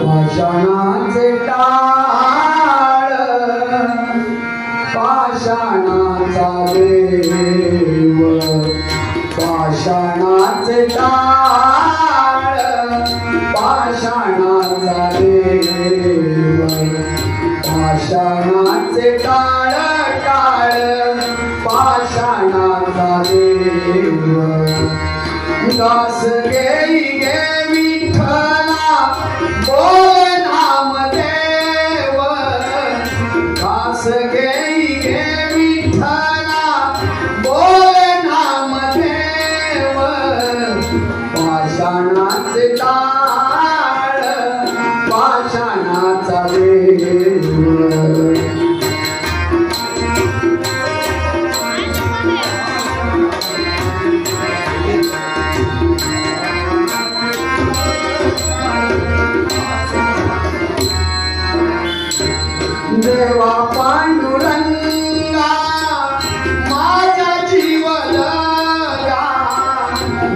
पाषाणाचे टाळ पाषाणाचा देव पाषाणाचे टाळ पाषाणाचा देव पाषाणाचे टाळ टाळ पाषाणाचा देव दास घेई गे विठ्ठला बोल नामदेव दास घेई गे विठ्ठला बोल नामदेव पाषाणाचे टाळ पाषाणाचा देव देवा पांडुरंगा माझा जीव लगा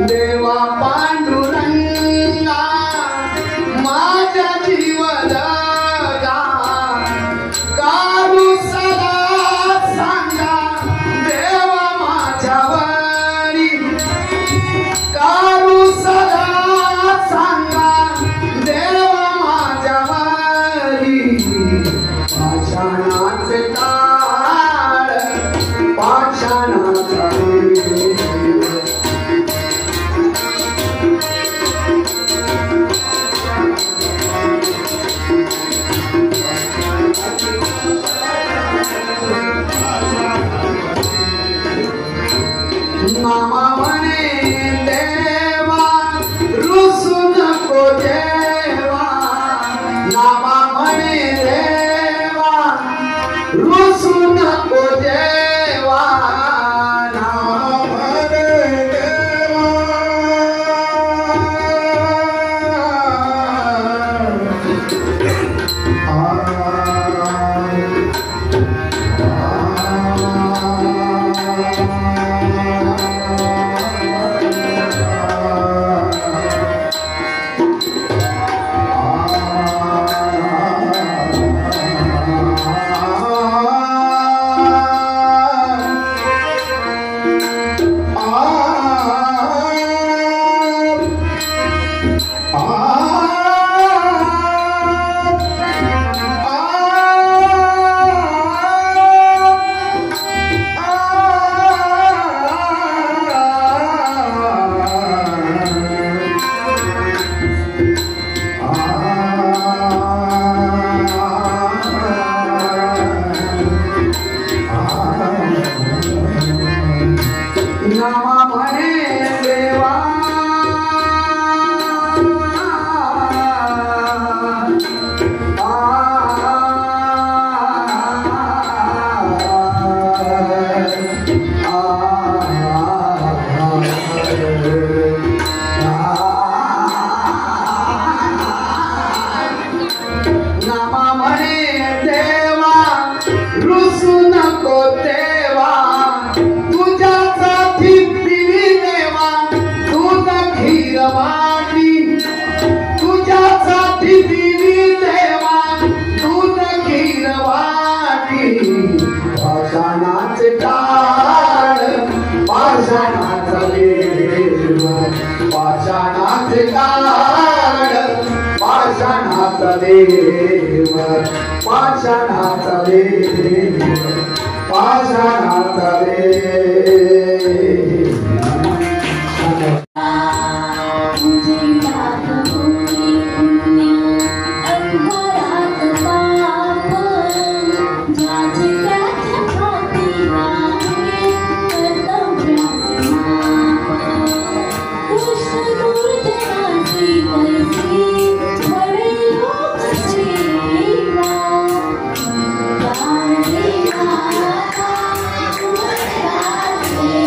देवा पांडुरंगा माझा जीव लगा कारू सदा सांगा देवा माझ्यावरी कारू सदा सांगा देवा माझ्यावरी पाषाणाचे टाळ पाषाणाचा मामा म्हणे देवा रुसू नको देवा नामा म्हणे देवा रुसू नको देवा नामा म्हणे देवा नामा म्हणे देवा नामा म्हणे देवा रुसू नको देवा तुझ्यासाठी दिली देवा दूध खीर वाटी तुझ्यासाठी दिली देवा दूध खीर वाटी पाषाणाचे टाळ पाषाणाचा देव पाषाणाचे टाळ पाषाणाचा देव पाषाणाचा देव पाषाणाचा देव Bye.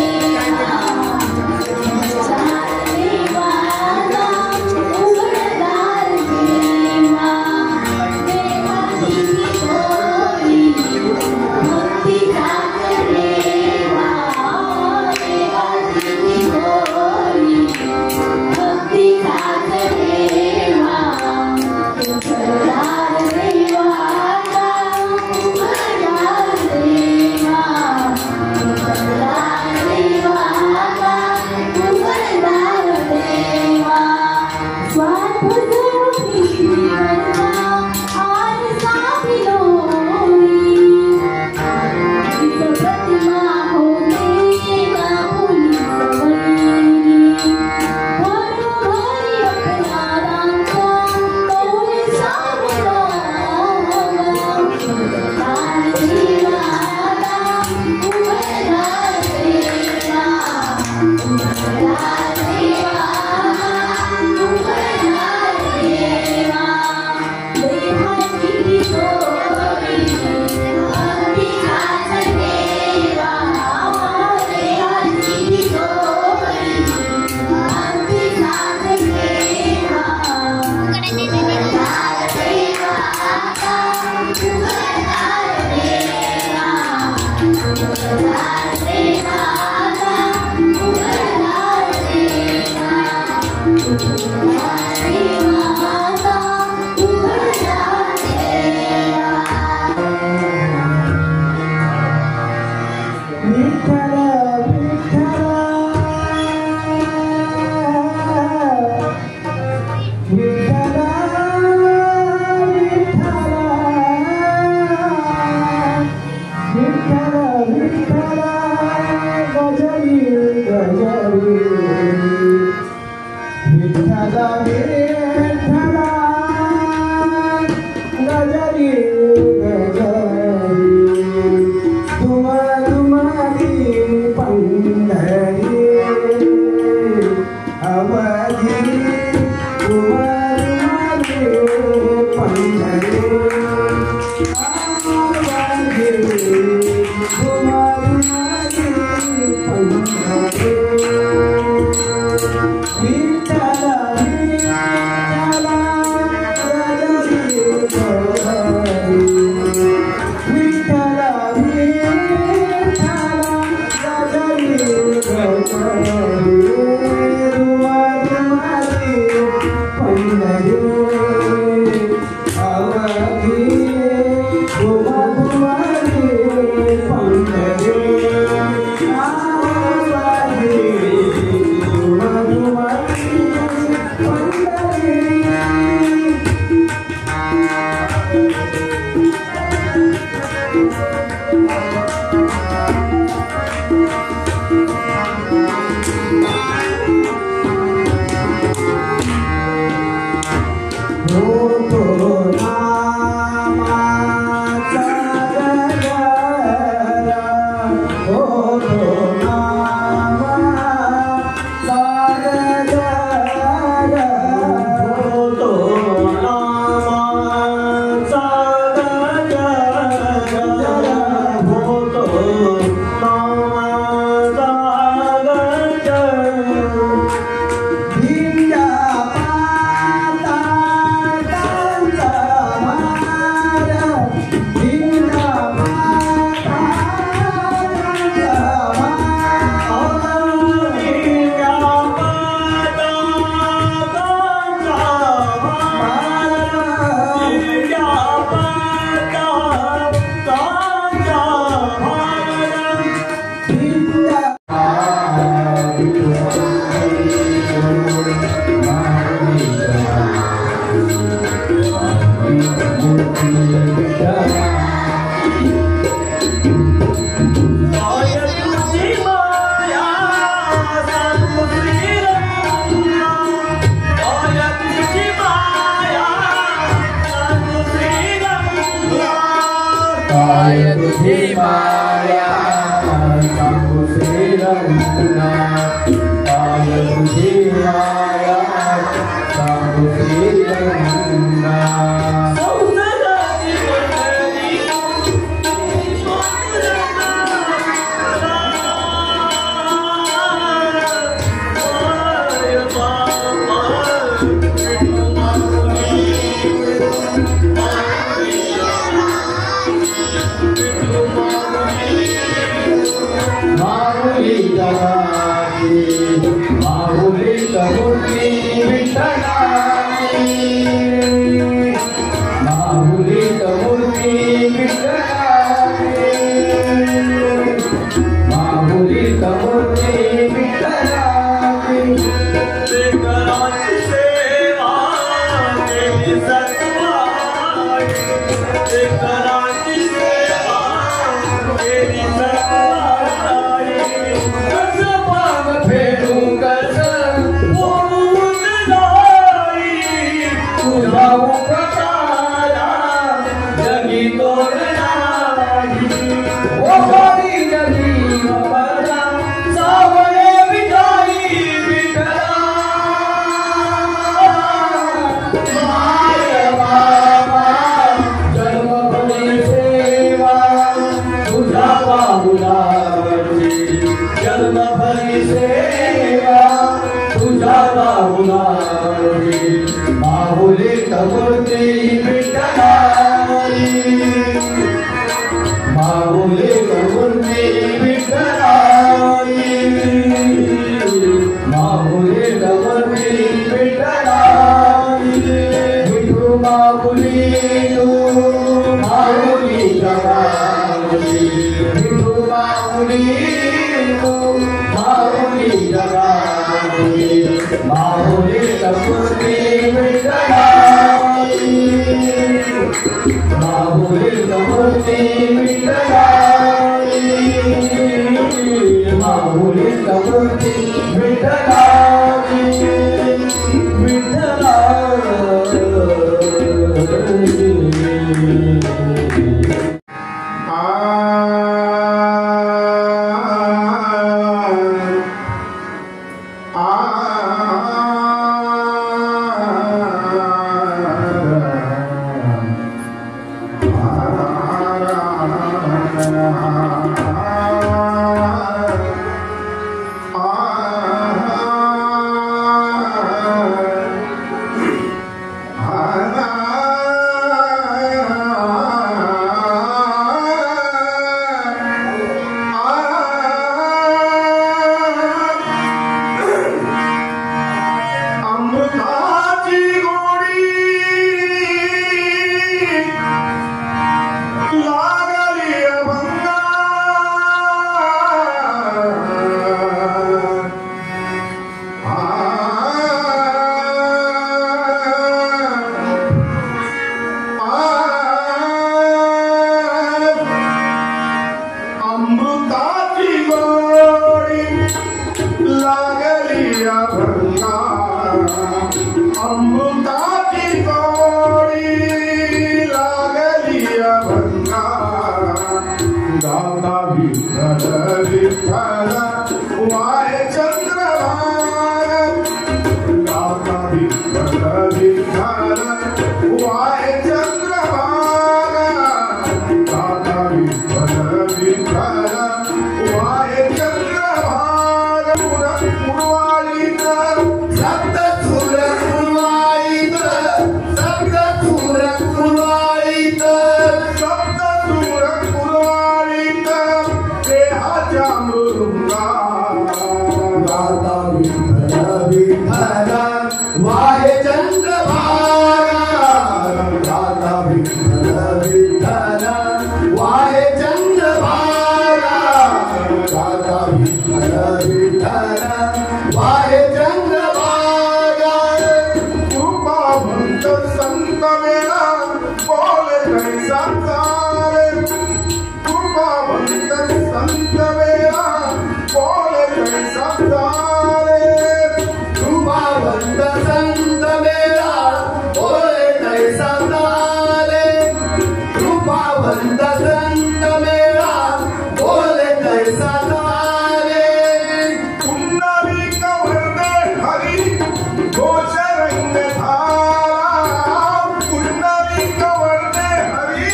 संत मेरा बोले कैसा तारे कृपावंत संत मेरा बोले कैसा तारे कृपावंत संत मेरा बोले कैसा तारे कृपावंत संत मेरा बोले कैसा तारे कुंडली कवरने हरि घोष रंग धारा कुंडली कवरने हरि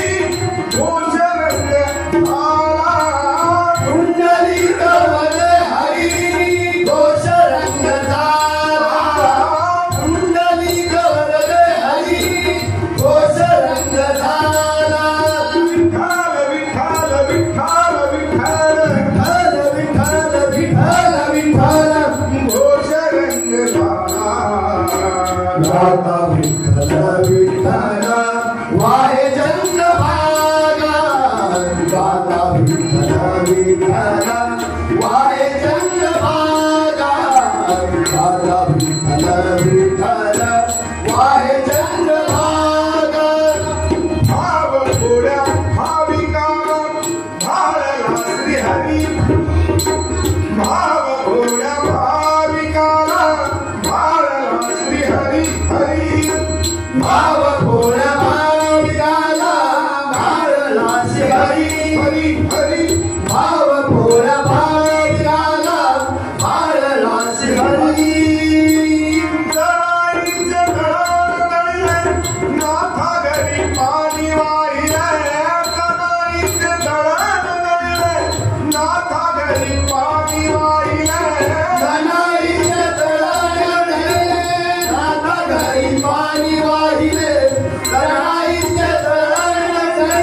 घोष रंग धारा कुंडली कवरने हरि घोष रंग धारा कुंडली कवरने हरि घोष रंग धारा विठ्ठल विठ्ठल विठ्ठल विठ्ठल विठ्ठल विठ्ठल विठ्ठल घोष रंग धारा दाता विठ्ठल विठ्ठल वाहे चंद्रभागा दाता विठ्ठल विठ्ठल वाहे चंद्रभागा दाता विठ्ठल विठ्ठल वाहे चंद्रभागा भाव गोड्या भाविका भाळला श्रीहरी भाव गोड्या भाविकाला भाळला श्रीहरी हरी भाव गोड्या भाविकाला भाळला श्रीहरी हरी हरी भाव गोड्या भाविकाला भाळला श्रीहरी जनाईचे दळदळले नाथा घरी पाणी वाहिले जनाईचे दळदळले नाथा घरी पाणी वाहिले जनाईचे दळदळले नाथा घरी पाणी वाहिले जनाईचे दळदळले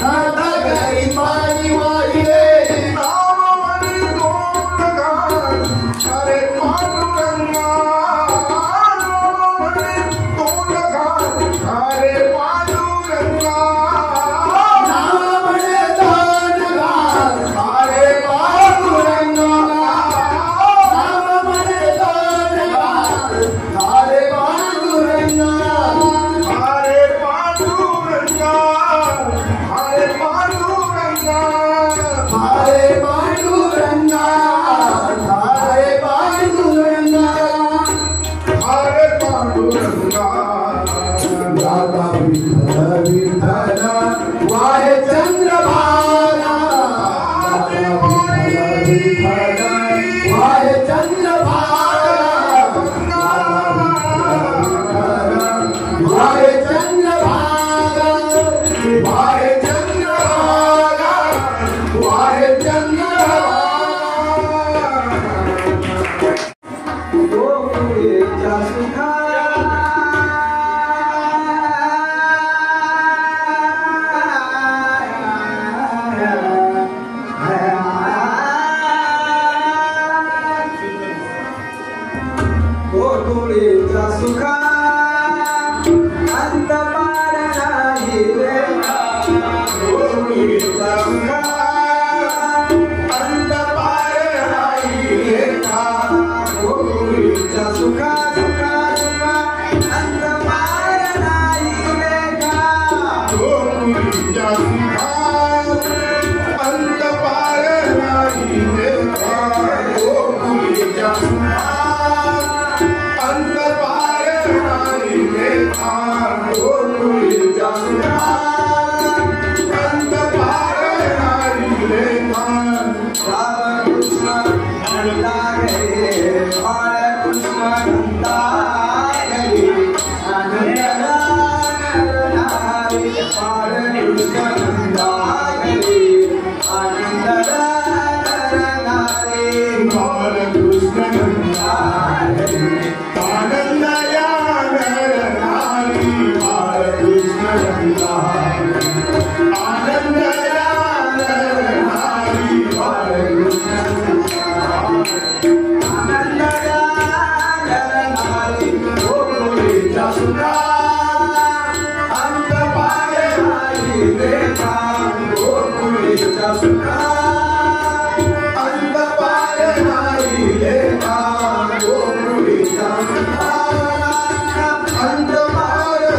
नाथा घरी पाणी वाहिले नाम म्हणे दोन गाण अरे पांडुरंगा नाम म्हणे दोन गाण अरे पांडुरंगा नाम म्हणे दोन गाण अरे पांडुरंगा नाम म्हणे दोन गाण अरे पांडुरंगा अरे पांडुरंगा अरे पांडुरंगा अरे पांडुरंगा अरे पांडुरंगा अरे पांडुरंगा दाता विठ्ठल विठ्ठल वाहे चंद्रभागा दाता विठ्ठल विठ्ठल वाहे चंद्रभागा वाहे चंद्रभागा वाहे चंद्रभागा वाहे चंद्रभागा गोकुळेच्या सुखा गोकुळेच्या सुखा अंत पार नाही रे गोकुळेच्या सुखा अंत पार नाही रे गोकुळेच्या सुखा सुखा सुखा अंत पार नाही रे गोकुळेच्या सुखा अंत पार नाही रे गोकुळेच्या सुखा अंत पार नाही रे गोकुळेच्या सुखा अंत पार नाही रे राम कृष्ण नंदा गे बाळ कृष्ण नंदा गे आनंद नारी बाळ कृष्ण नंदा गे आनंद नारी बाळ कृष्ण नंदा गे आनंद नारी बाळ कृष्ण नंदा आनंद नारी बाळ कृष्ण आनंद नारी गोकुळेच्या सुखा अंत पार नाही रे गोकुळेच्या सुखा अंत पार नाही रे गोकुळेच्या सुखा अंत पार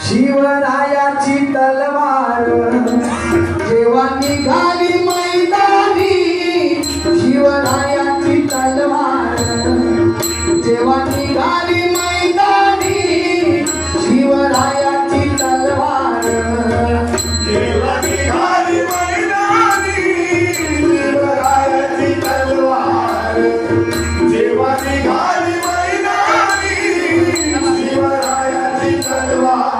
शिवरायाची तलवार जेव्हा निघाली मैदानी, शिवरायाची तलवार जेव्हा निघाली मैदानी, शिवरायाची तलवार जेव्हा निघाली मैदानी, शिवरायाची तलवार जेव्हा निघाली मैदानी, शिवरायाची तलवार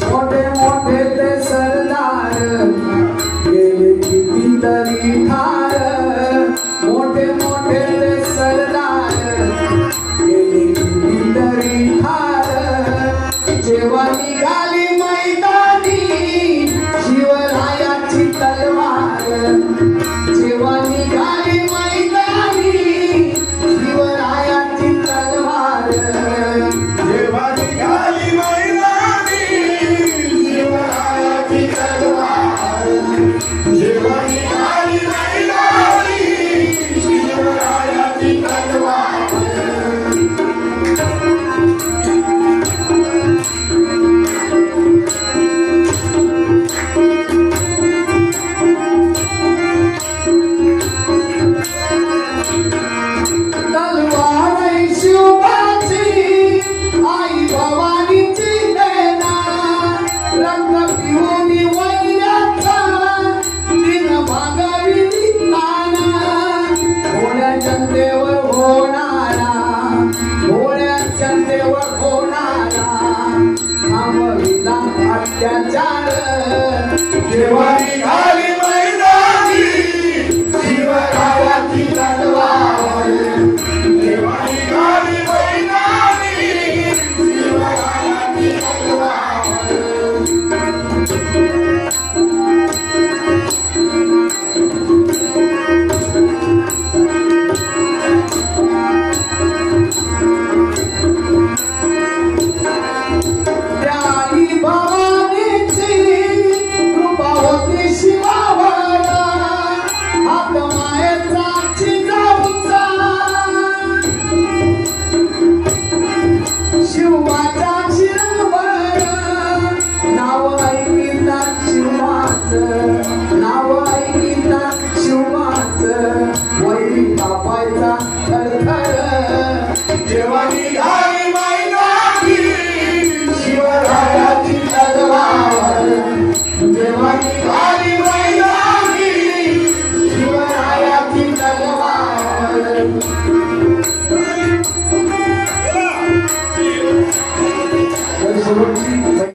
मोठे मोठे ते सरदार गेले कितीतरी ठार, मोठे मोठे ते सरदार गेले कितीतरी ठार, जेव्हा निघाली मैदानी, शिवरायाची तलवार जेव्हा निघाली मैदानी, शिवरायाची तलवार जेव्हा निघाली मैदानी, शिवरायाची तलवार जेव्हा अत्याचार केव्हा निघाला